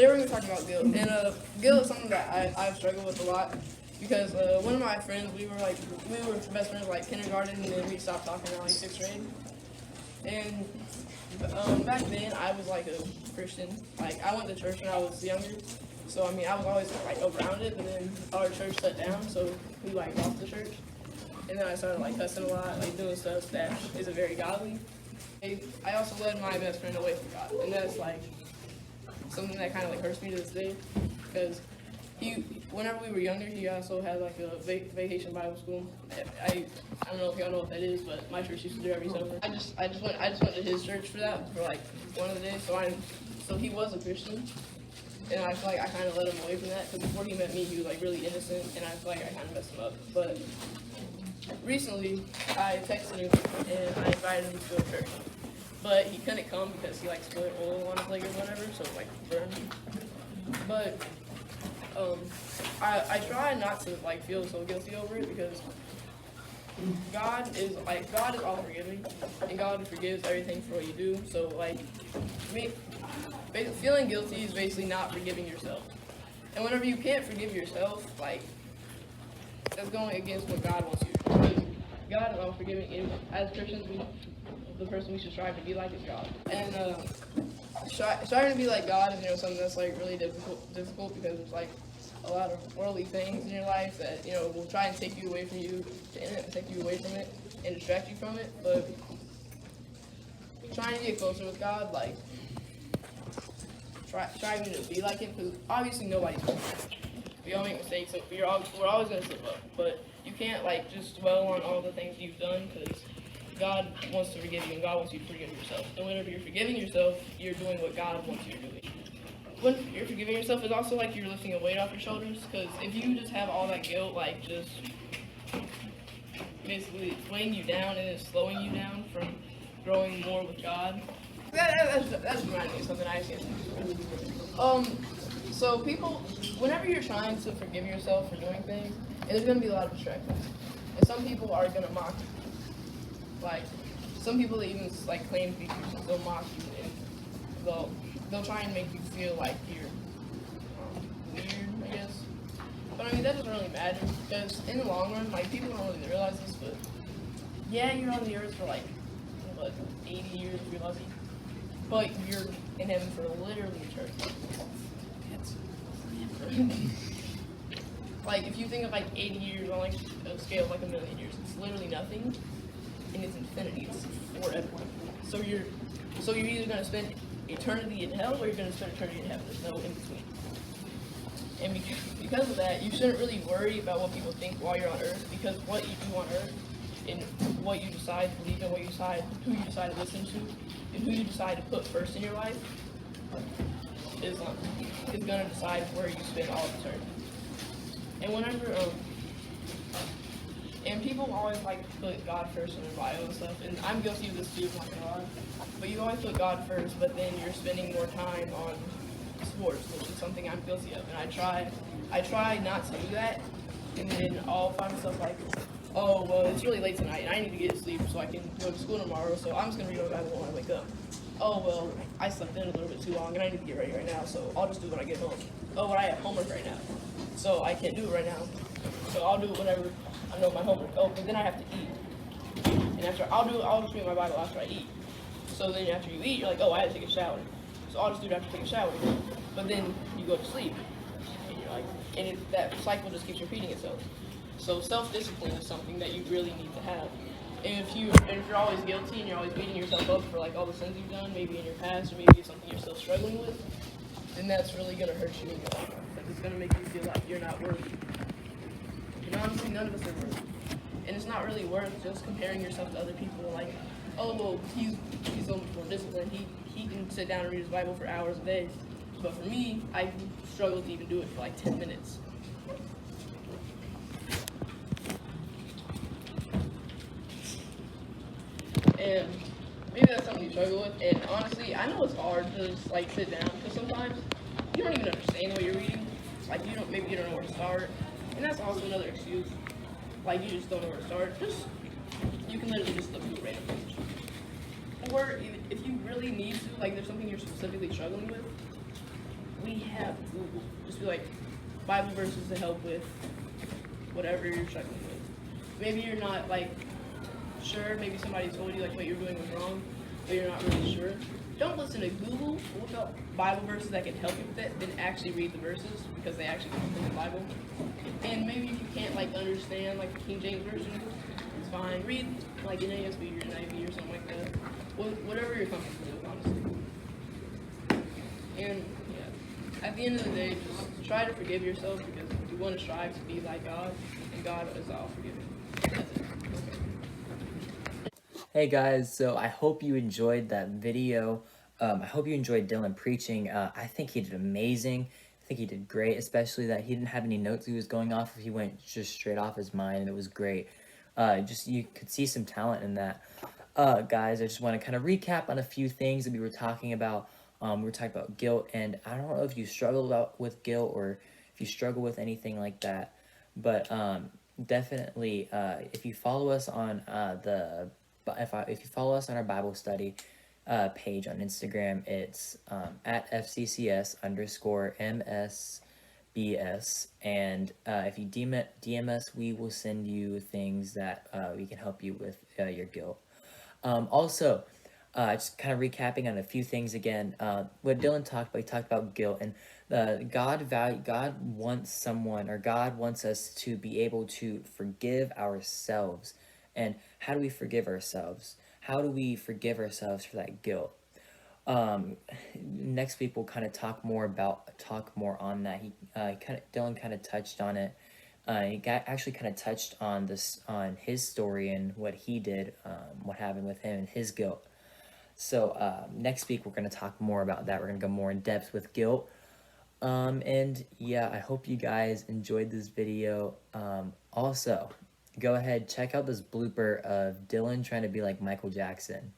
Today we're going to be talking about guilt, and guilt is something that I've struggled with a lot because one of my friends, we were best friends like kindergarten, and then we stopped talking in like 6th grade. And back then I was like a Christian. Like I went to church when I was younger, so I mean I was always like around it. But then our church shut down, so we like lost the church. And then I started like cussing a lot, like doing stuff that isn't very godly. I also led my best friend away from God, and that's like something that kind of like hurts me to this day, because whenever we were younger, he also had like a vacation Bible school. I don't know if y'all know what that is, but my church used to do every summer. I just went to his church for that for like one of the days. So he was a Christian, and I feel like I kind of let him away from that, because before he met me, he was like really innocent, and I feel like I kind of messed him up. But recently, I texted him and I invited him to a church. But he couldn't come because he like spilled oil on his leg or whatever, so it like burned him. But I try not to like feel so guilty over it, because God is all forgiving, and God forgives everything for what you do. So like feeling guilty is basically not forgiving yourself. And whenever you can't forgive yourself, like that's going against what God wants you to do. Because God is all forgiving, and as Christians, the person we should strive to be like is God. And striving to be like God is something that's like really difficult because there's like a lot of worldly things in your life that will try and take you away from you, take you away from it and distract you from it. But trying to get closer with God, like striving to be like Him, because obviously nobody's perfect. We all make mistakes, so we're always going to slip up. But you can't like just dwell on all the things you've done, because God wants to forgive you, and God wants you to forgive yourself. And whenever you're forgiving yourself, you're doing what God wants you to do. When you're forgiving yourself, it's also like you're lifting a weight off your shoulders, because if you just have all that guilt, like just basically weighing you down and it's slowing you down from growing more with God. That's reminding me of something I said. So people, whenever you're trying to forgive yourself for doing things, and there's going to be a lot of distractions, and some people are going to mock you. Like, some people that even like claim to be Christians, they'll mock you, and they'll try and make you feel like you're weird, I guess. But I mean, that doesn't really matter, because in the long run, like, people don't really realize this, but yeah, you're on the earth for like, 80 years if you're lucky, but you're in heaven for literally eternity. Like, if you think of like 80 years on like a scale of like 1,000,000 years, it's literally nothing. And it's infinity, it's forever. So you're either going to spend eternity in hell, or you're going to spend eternity in heaven. There's no in between. And because of that, you shouldn't really worry about what people think while you're on earth, because what you do on earth, and what you decide to believe in, who you decide to listen to, and who you decide to put first in your life, is going to decide where you spend all of eternity. And whenever and people always like to put God first in their bio and stuff, and I'm guilty of this too, I'm not gonna lie. But you always put God first, but then you're spending more time on sports, which is something I'm guilty of. And I try not to do that, and then I'll find myself like, oh well, it's really late tonight, and I need to get to sleep so I can go to school tomorrow. So I'm just gonna read my Bible when I wake up. Oh well, I slept in a little bit too long, and I need to get ready right now, so I'll just do it when I get home. Oh, but I have homework right now, so I can't do it right now. So I'll do it whenever I know my homework. Oh, but then I have to eat. And I'll just read my Bible after I eat. So then after you eat, you're like, oh, I had to take a shower. So I'll just do it after I take a shower. But then you go to sleep. And you're like, that cycle just keeps repeating itself. So self-discipline is something that you really need to have. And if you're always guilty and you're always beating yourself up for like all the sins you've done, maybe in your past, or maybe it's something you're still struggling with, then that's really gonna hurt you in your life. Like, it's gonna make you feel like you're not worthy. And honestly, none of us are worth it. And it's not really worth just comparing yourself to other people. Like, oh, well, he's so much more disciplined. He can sit down and read his Bible for hours a day. But for me, I struggle to even do it for like 10 minutes. And maybe that's something you struggle with. And honestly, I know it's hard to just like sit down, because sometimes you don't even understand what you're reading. Like, maybe you don't know where to start. And that's also another excuse. Like, you just don't know where to start. You can literally just look through a random page. Or if you really need to, like there's something you're specifically struggling with, we have Google. Just be like Bible verses to help with whatever you're struggling with. Maybe you're not like sure, maybe somebody told you like what you're doing was wrong, but you're not really sure. Don't listen to Google. Look up Bible verses that can help you with it. Then actually read the verses because they actually come from the Bible. And maybe if you can't like understand like the King James version, it's fine. Read like an ASB or an IV or something like that. Whatever you're comfortable with, honestly. And yeah, at the end of the day, just try to forgive yourself because you want to strive to be like God, and God is all forgiving. That's it. Okay. Hey guys, so I hope you enjoyed that video. I hope you enjoyed Dylan preaching. I think he did amazing. I think he did great, especially that he didn't have any notes he was going off of. He went just straight off his mind, and it was great. Just you could see some talent in that. Guys, I just want to kind of recap on a few things that we were talking about. We were talking about guilt, and I don't know if you struggle with guilt or if you struggle with anything like that, but definitely if you follow us on if you follow us on our Bible study page on Instagram, it's at FCCS underscore MSBS. And if you DM us, we will send you things that we can help you with your guilt. Also, just kind of recapping on a few things again. What Dylan talked about, he talked about guilt, and God wants someone, or God wants us to be able to forgive ourselves. And how do we forgive ourselves? How do we forgive ourselves for that guilt? Next week we'll kind of talk more on that. Dylan kind of touched on it. Actually kind of touched on this on his story and what he did, what happened with him and his guilt. So next week we're going to talk more about that. We're going to go more in depth with guilt. And yeah, I hope you guys enjoyed this video. Also, go ahead, check out this blooper of Dylan trying to be like Michael Jackson.